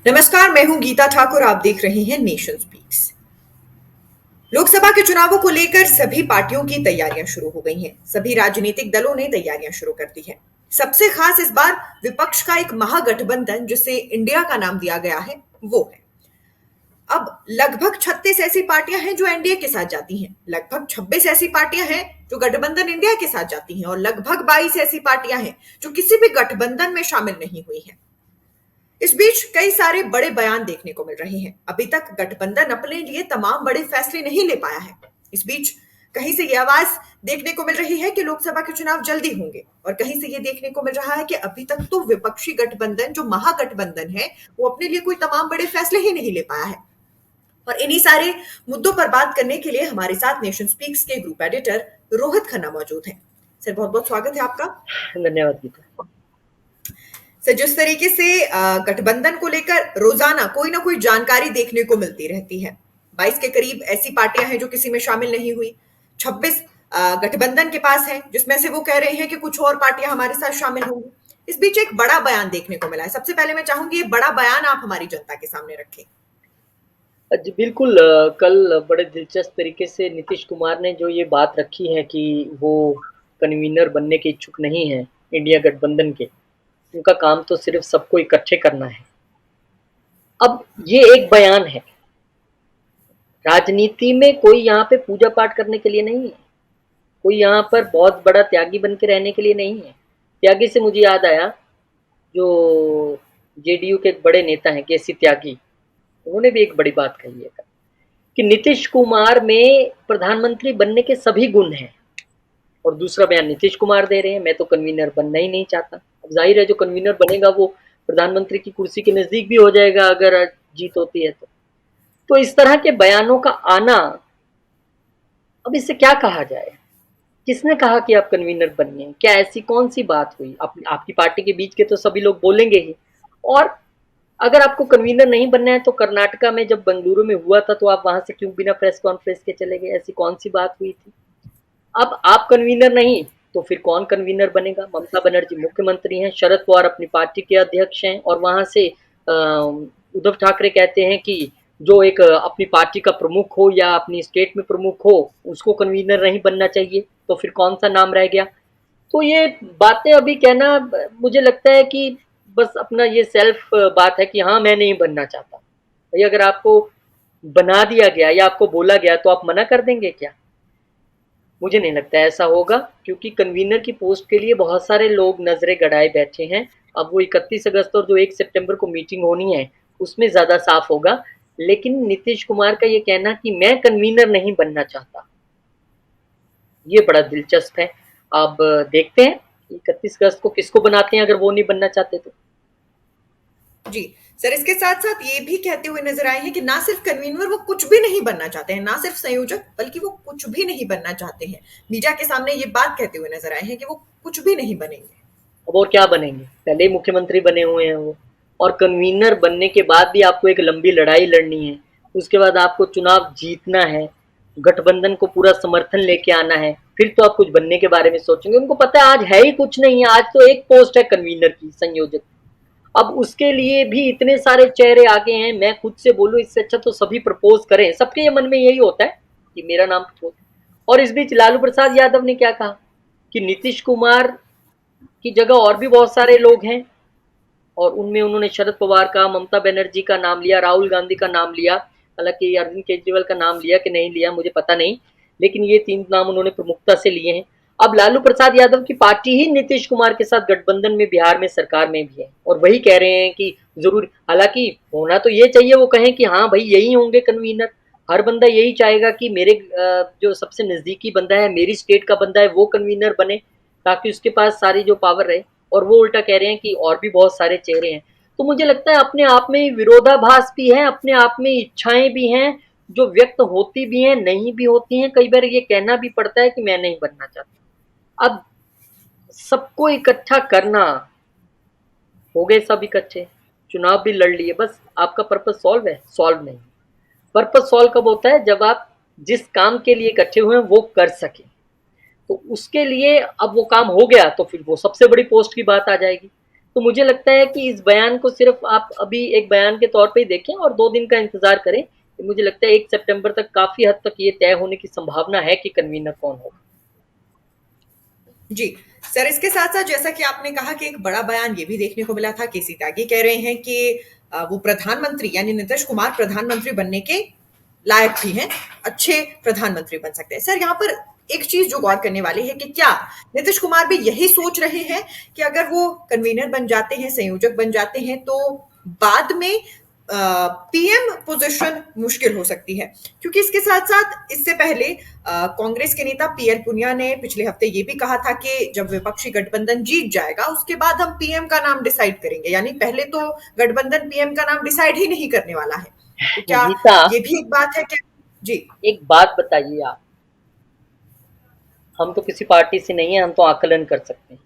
नमस्कार, मैं हूं गीता ठाकुर। आप देख रहे हैं नेशन स्पीक्स। लोकसभा के चुनावों को लेकर सभी पार्टियों की तैयारियां शुरू हो गई हैं। सभी राजनीतिक दलों ने तैयारियां शुरू कर दी हैं। सबसे खास इस बार विपक्ष का एक महागठबंधन जिसे इंडिया का नाम दिया गया है वो है। अब लगभग 36 ऐसी पार्टियां हैं जो एनडीए के साथ जाती हैं, लगभग 26 ऐसी पार्टियां हैं जो गठबंधन इंडिया के साथ जाती हैं और लगभग 22 ऐसी पार्टियां हैं जो किसी भी गठबंधन में शामिल नहीं हुई हैं। इस बीच कई सारे बड़े बयान देखने को मिल रहे हैं। अभी तक गठबंधन अपने लिए तमाम बड़े फैसले नहीं ले पाया है। इस बीच कहीं से ये आवाज देखने को मिल रही है कि लोकसभा के चुनाव जल्दी होंगे और कहीं से ये देखने को मिल रहा है कि अभी तक तो विपक्षी गठबंधन जो महागठबंधन है वो अपने लिए कोई तमाम बड़े फैसले ही नहीं ले पाया है। और इन्हीं सारे मुद्दों पर बात करने के लिए हमारे साथ नेशन स्पीक्स के ग्रुप एडिटर रोहित खन्ना मौजूद हैं। सर, बहुत बहुत स्वागत है आपका। धन्यवाद गीता। सर, जिस तरीके से गठबंधन को लेकर रोजाना कोई ना कोई जानकारी देखने को मिलती रहती है। 22 के करीब ऐसी पार्टियां हैं जो किसी में शामिल नहीं हुई। 26 गठबंधन के पास हैं जिसमें से वो कह रहे हैं कि कुछ और पार्टियां हमारे साथ शामिल होंगी। इस बीच एक बड़ा बयान देखने को मिला है। सबसे पहले मैं चाहूंगी ये बड़ा बयान आप हमारी जनता के सामने रखें। जी बिल्कुल, कल बड़े दिलचस्प तरीके से नीतीश कुमार ने जो ये बात रखी है कि वो कन्वीनर बनने के इच्छुक नहीं हैं इंडिया गठबंधन के। उनका काम तो सिर्फ सबको इकट्ठे करना है। अब ये एक बयान है। राजनीति में कोई यहाँ पे पूजा पाठ करने के लिए नहीं है। कोई यहाँ पर बहुत बड़ा त्यागी बन के रहने के लिए नहीं है। त्यागी से मुझे याद आया, जो जेडीयू के एक बड़े नेता हैं केसी त्यागी, उन्होंने भी एक बड़ी बात कही है कि नीतीश कुमार में प्रधानमंत्री बनने के सभी गुण हैं। और दूसरा बयान नीतीश कुमार दे रहे हैं, मैं तो कन्वीनर बनना ही नहीं चाहता। अब जाहिर है जो कन्वीनर बनेगा वो प्रधानमंत्री की कुर्सी के नजदीक भी हो जाएगा अगर जीत होती है तो इस तरह के बयानों का आना, अब इससे क्या कहा जाए? किसने कहा कि आप कन्वीनर बनिए? क्या ऐसी कौन सी बात हुई? आपकी पार्टी के बीच के तो सभी लोग बोलेंगे ही। और अगर आपको कन्वीनर नहीं बनना है तो कर्नाटका में जब बेंगलुरु में हुआ था तो आप वहां से क्यों बिना प्रेस कॉन्फ्रेंस के चले गए? ऐसी कौन सी बात हुई थी? अब आप कन्वीनर नहीं तो फिर कौन कन्वीनर बनेगा? ममता बनर्जी मुख्यमंत्री हैं, शरद पवार अपनी पार्टी के अध्यक्ष हैं और वहां से उद्धव ठाकरे कहते हैं कि जो एक अपनी पार्टी का प्रमुख हो या अपनी स्टेट में प्रमुख हो उसको कन्वीनर नहीं बनना चाहिए। तो फिर कौन सा नाम रह गया? तो ये बातें अभी कहना, मुझे लगता है कि बस अपना ये सेल्फ बात है कि हाँ मैं नहीं बनना चाहता। भाई अगर आपको बना दिया गया या आपको बोला गया तो आप मना कर देंगे क्या? मुझे नहीं लगता ऐसा होगा, क्योंकि कन्वीनर की पोस्ट के लिए बहुत सारे लोग नजरें गड़ाए बैठे हैं। अब वो 31 अगस्त और जो 1 सितंबर को मीटिंग होनी है उसमें ज़्यादा साफ होगा। लेकिन नीतीश कुमार का ये कहना कि मैं कन्वीनर नहीं बनना चाहता, ये बड़ा दिलचस्प है। अब देखते हैं 31 अगस्त को किसको बनाते हैं अगर वो नहीं बनना चाहते तो। जी सर, इसके साथ साथ ये भी कहते हुए नजर आए हैं कि ना सिर्फ कन्वीनर वो कुछ भी नहीं बनना चाहते हैं, ना सिर्फ संयोजक बल्कि वो कुछ भी नहीं बनना चाहते हैं। मीडिया के सामने ये बात कहते हुए नजर आए हैं कि वो कुछ भी नहीं बनेंगे। अब और क्या बनेंगे? पहले ही मुख्यमंत्री बने हुए हैं वो। और कन्वीनर बनने के बाद भी आपको एक लंबी लड़ाई लड़नी है। उसके बाद आपको चुनाव जीतना है, गठबंधन को पूरा समर्थन लेके आना है, फिर तो आप कुछ बनने के बारे में सोचेंगे। उनको पता है आज है ही कुछ नहीं है, आज तो एक पोस्ट है कन्वीनर की, संयोजक। अब उसके लिए भी इतने सारे चेहरे आगे हैं। मैं खुद से बोलूं इससे अच्छा तो सभी प्रपोज करें। सबके ये मन में यही होता है कि मेरा नाम प्रपोज। और इस बीच लालू प्रसाद यादव ने क्या कहा कि नीतीश कुमार की जगह और भी बहुत सारे लोग हैं, और उनमें उन्होंने शरद पवार का, ममता बनर्जी का नाम लिया, राहुल गांधी का नाम लिया। हालांकि अरविंद केजरीवाल का नाम लिया कि नहीं लिया मुझे पता नहीं, लेकिन ये 3 नाम उन्होंने प्रमुखता से लिए हैं। अब लालू प्रसाद यादव की पार्टी ही नीतीश कुमार के साथ गठबंधन में बिहार में सरकार में भी है और वही कह रहे हैं कि जरूर, हालांकि होना तो ये चाहिए वो कहें कि हाँ भाई यही होंगे कन्वीनर। हर बंदा यही चाहेगा कि मेरे जो सबसे नजदीकी बंदा है, मेरी स्टेट का बंदा है, वो कन्वीनर बने ताकि उसके पास सारी जो पावर रहे। और वो उल्टा कह रहे हैं कि और भी बहुत सारे चेहरे हैं। तो मुझे लगता है अपने आप में विरोधाभास भी है, अपने आप में इच्छाएं भी हैं जो व्यक्त होती भी हैं, नहीं भी होती हैं। कई बार ये कहना भी पड़ता है कि मैं नहीं बनना चाहता। अब सबको इकट्ठा करना, हो गए सब इकट्ठे, चुनाव भी लड़ लिए, बस आपका पर्पस सॉल्व है? सॉल्व नहीं। पर्पस सॉल्व कब होता है? जब आप जिस काम के लिए इकट्ठे हुए हैं वो कर सके। तो उसके लिए अब वो काम हो गया तो फिर वो सबसे बड़ी पोस्ट की बात आ जाएगी। तो मुझे लगता है कि इस बयान को सिर्फ आप अभी एक बयान के तौर पे ही देखें और 2 दिन का इंतज़ार करें। मुझे लगता है 1 सितंबर तक काफ़ी हद तक ये तय होने की संभावना है कि कन्वीनर कौन होगा। जी। सर, इसके साथ-साथ जैसा कि आपने कहा कि एक बड़ा बयान ये भी देखने को मिला था, केसी त्यागी कह रहे हैं कि वो प्रधानमंत्री यानी नीतीश कुमार प्रधानमंत्री बनने के लायक भी हैं, अच्छे प्रधानमंत्री बन सकते हैं। सर, यहाँ पर एक चीज़ जो गौर करने वाली है कि क्या नीतीश कुमार भी यही सोच रहे हैं कि अगर वो कन्वीनर बन जाते हैं, संयोजक बन जाते हैं, तो बाद में पीएम पोजीशन मुश्किल हो सकती है? क्योंकि इसके साथ-साथ इससे पहले कांग्रेस के नेता पीएल पुनिया ने पिछले हफ्ते ये भी कहा था कि जब विपक्षी गठबंधन जीत जाएगा, उसके बाद हम पीएम का नाम डिसाइड करेंगे। यानी पहले तो गठबंधन पीएम का नाम डिसाइड ही नहीं करने वाला है। तो क्या गीता, ये भी एक बात है क्या? जी। एक बात बताइए आप, हम तो किसी पार्टी से नहीं है, हम तो आकलन कर सकते हैं।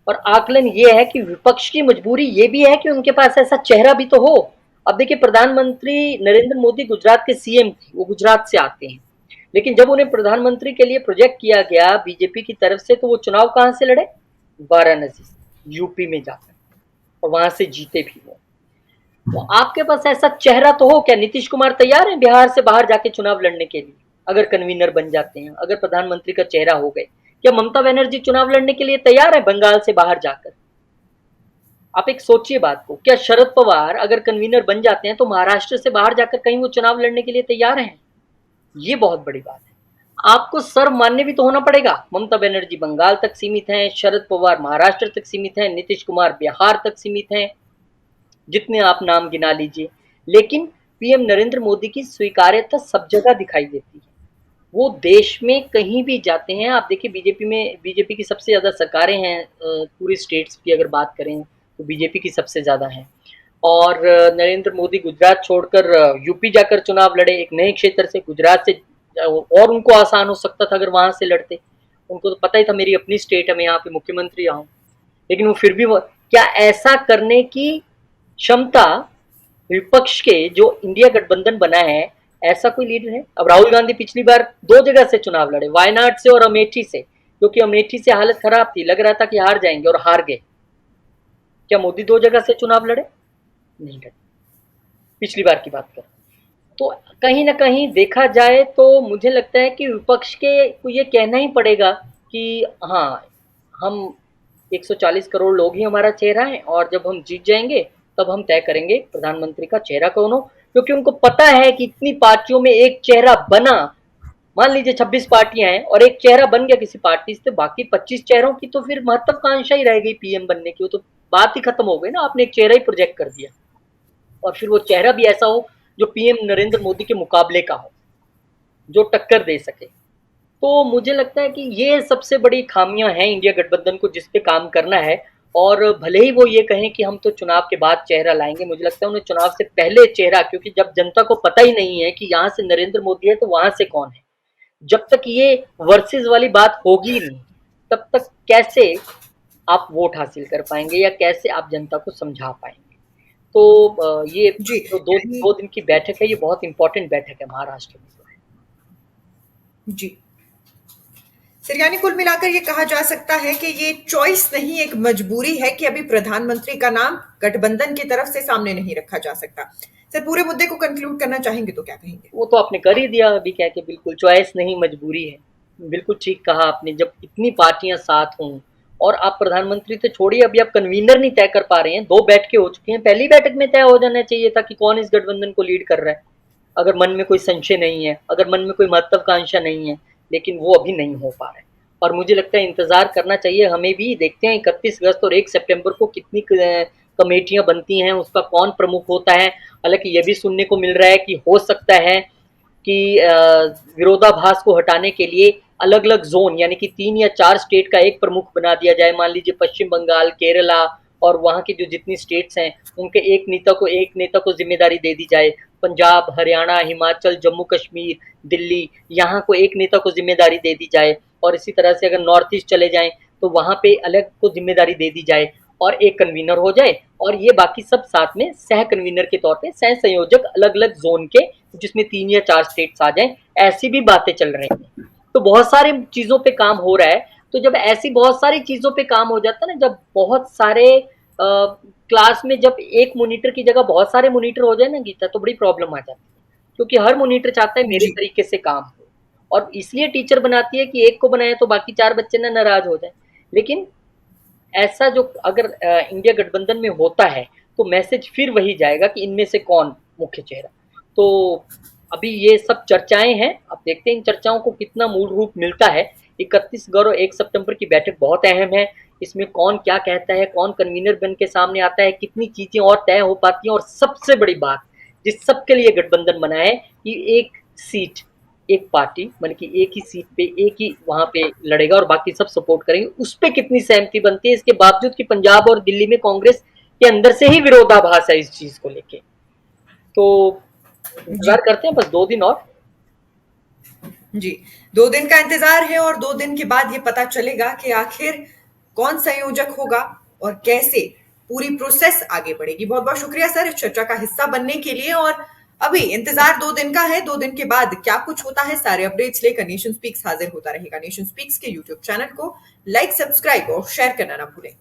और आकलन ये है कि विपक्ष की मजबूरी ये भी है कि उनके पास ऐसा चेहरा भी तो हो। अब देखिए, प्रधानमंत्री नरेंद्र मोदी गुजरात के सीएम थे, वो गुजरात से आते हैं। लेकिन जब उन्हें प्रधानमंत्री के लिए प्रोजेक्ट किया गया बीजेपी की तरफ से, तो वो चुनाव कहाँ से लड़े? वाराणसी से, यूपी में जाकर, और वहां से जीते भी वो। तो आपके पास ऐसा चेहरा तो हो। क्या नीतीश कुमार तैयार है बिहार से बाहर जाके चुनाव लड़ने के लिए? अगर कन्वीनर बन जाते हैं, अगर प्रधानमंत्री का चेहरा हो गए, क्या ममता बनर्जी चुनाव लड़ने के लिए तैयार है बंगाल से बाहर जाकर? आप एक सोचिए बात को। क्या शरद पवार अगर कन्वीनर बन जाते हैं तो महाराष्ट्र से बाहर जाकर कहीं वो चुनाव लड़ने के लिए तैयार हैं? ये बहुत बड़ी बात है। आपको सर्व मान्य भी तो होना पड़ेगा। ममता बनर्जी बंगाल तक सीमित हैं, शरद पवार महाराष्ट्र तक सीमित हैं, नीतीश कुमार बिहार तक सीमित हैं, जितने आप नाम गिना लीजिए। लेकिन पीएम नरेंद्र मोदी की स्वीकार्यता सब जगह दिखाई देती है। वो देश में कहीं भी जाते हैं। आप देखिए, बीजेपी की सबसे ज़्यादा सरकारें हैं, पूरी स्टेट्स की अगर बात करें तो बीजेपी की सबसे ज़्यादा हैं। और नरेंद्र मोदी गुजरात छोड़कर यूपी जाकर चुनाव लड़े एक नए क्षेत्र से, गुजरात से। और उनको आसान हो सकता था अगर वहां से लड़ते। उनको तो पता ही था मेरी अपनी स्टेट है, मैं यहाँ पे मुख्यमंत्री आऊँ। लेकिन वो फिर भी क्या ऐसा करने की क्षमता विपक्ष के जो इंडिया गठबंधन बना है, ऐसा कोई लीडर है? अब राहुल गांधी पिछली बार 2 जगह से चुनाव लड़े, वायनाड से और अमेठी से, क्योंकि अमेठी से हालत खराब थी, लग रहा था कि हार जाएंगे और हार गए। क्या मोदी 2 जगह से चुनाव लड़े? नहीं लड़े, पिछली बार की बात कर। तो कहीं ना कहीं देखा जाए तो मुझे लगता है कि विपक्ष के को ये कहना ही पड़ेगा कि हाँ, हम 140 करोड़ लोग ही हमारा चेहरा है, और जब हम जीत जाएंगे तब हम तय करेंगे प्रधानमंत्री का चेहरा कौन हो। क्योंकि उनको पता है कि इतनी पार्टियों में एक चेहरा बना, मान लीजिए 26 पार्टियां हैं और एक चेहरा बन गया किसी पार्टी से, बाकी 25 चेहरों की तो फिर महत्वाकांक्षा ही रह गई पीएम बनने की। वो तो बात ही खत्म हो गई ना, आपने एक चेहरा ही प्रोजेक्ट कर दिया। और फिर वो चेहरा भी ऐसा हो जो पीएम नरेंद्र मोदी के मुकाबले का हो, जो टक्कर दे सके। तो मुझे लगता है कि ये सबसे बड़ी खामियां हैं इंडिया गठबंधन को, जिस पे काम करना है। और भले ही वो ये कहें कि हम तो चुनाव के बाद चेहरा लाएंगे, मुझे लगता है उन्हें चुनाव से पहले चेहरा, क्योंकि जब जनता को पता ही नहीं है कि यहाँ से नरेंद्र मोदी है तो वहां से कौन है, जब तक ये वर्सेस वाली बात होगी नहीं, तब तक कैसे आप वोट हासिल कर पाएंगे या कैसे आप जनता को समझा पाएंगे? तो ये जी, जो यानी 2 दिन की बैठक है, ये बहुत इंपॉर्टेंट बैठक है महाराष्ट्र में। जी। सर, यानी कुल मिलाकर ये कहा जा सकता है कि ये चॉइस नहीं, एक मजबूरी है कि अभी प्रधानमंत्री का नाम गठबंधन की तरफ से सामने नहीं रखा जा सकता। सर, पूरे मुद्दे को कंक्लूड करना चाहेंगे तो क्या कहेंगे? वो तो आपने कर ही दिया अभी कह के, बिल्कुल चॉइस नहीं मजबूरी है। बिल्कुल ठीक कहा आपने। जब इतनी पार्टियां साथ हों, और आप प्रधानमंत्री तो छोड़िए, अभी आप कन्वीनर नहीं तय कर पा रहे हैं। 2 बैठकें हो चुकी हैं, पहली बैठक में तय हो जाना चाहिए था कि कौन इस गठबंधन को लीड कर रहा है, अगर मन में कोई संशय नहीं है, अगर मन में कोई महत्वाकांक्षा नहीं है। लेकिन वो अभी नहीं हो पा रहा है। और मुझे लगता है इंतजार करना चाहिए हमें भी। देखते हैं 31 अगस्त और 1 सितंबर को कितनी कमेटियां बनती हैं, उसका कौन प्रमुख होता है। हालांकि ये भी सुनने को मिल रहा है कि हो सकता है कि विरोधाभास को हटाने के लिए अलग अलग जोन, यानी कि 3 या 4 स्टेट का एक प्रमुख बना दिया जाए। मान लीजिए पश्चिम बंगाल, केरला और वहाँ की जो जितनी स्टेट्स हैं, उनके एक नेता को जिम्मेदारी दे दी जाए। पंजाब, हरियाणा, हिमाचल, जम्मू कश्मीर, दिल्ली, यहाँ को एक नेता को जिम्मेदारी दे दी जाए। और इसी तरह से अगर नॉर्थ ईस्ट चले जाएं तो वहाँ पे अलग को जिम्मेदारी दे दी जाए, और एक कन्वीनर हो जाए, और ये बाकी सब साथ में सह कन्वीनर के तौर पे, सह संयोजक अलग अलग जोन के, जिसमें 3 या 4 स्टेट्स आ जाएं। ऐसी भी बातें चल रही हैं। तो बहुत सारी चीज़ों पे काम हो रहा है। तो जब ऐसी बहुत सारी चीज़ों पे काम हो जाता है ना, जब बहुत सारे क्लास में जब एक मॉनिटर की जगह बहुत सारे मॉनिटर हो जाए ना गीता, तो बड़ी प्रॉब्लम आ जाती है, क्योंकि हर मॉनिटर चाहता है मेरे जी तरीके से काम हो, और इसलिए टीचर बनाती है कि एक को बनाए तो बाकी 4 बच्चे ना नाराज़ हो जाएँ। लेकिन ऐसा जो अगर इंडिया गठबंधन में होता है, तो मैसेज फिर वही जाएगा कि इनमें से कौन मुख्य चेहरा। तो अभी ये सब चर्चाएँ हैं, अब देखते हैं इन चर्चाओं को कितना मूल रूप मिलता है। 31 और 1 सितंबर की बैठक बहुत अहम है, इसमें कौन क्या कहता है, कौन कन्वीनर बन के सामने आता है, कितनी चीज़ें और तय हो पाती हैं, और सबसे बड़ी बात, जिस सबके लिए गठबंधन बना है, कि एक सीट, एक पार्टी मतलब कि एक ही सीट पे एक ही वहाँ पे लड़ेगा और बाकी सब सपोर्ट करेंगे, उस पे कितनी सहमति बनती है, इसके बावजूद कि पंजाब और दिल्ली में कांग्रेस के अंदर से ही विरोधाभास है इस चीज को लेके। तो जी इंतजार करते हैं बस 2 दिन और। जी 2 दिन का इंतजार है और 2 दिन के बाद ये पता चलेगा कि आखिर कौन संयोजक होगा और कैसे पूरी प्रोसेस आगे बढ़ेगी। बहुत बहुत शुक्रिया सर इस चर्चा का हिस्सा बनने के लिए। और अभी इंतजार 2 दिन का है, 2 दिन के बाद क्या कुछ होता है, सारे अपडेट्स लेकर नेशन स्पीक्स हाजिर होता रहेगा। नेशन स्पीक्स के यूट्यूब चैनल को लाइक, सब्सक्राइब और शेयर करना ना भूलें।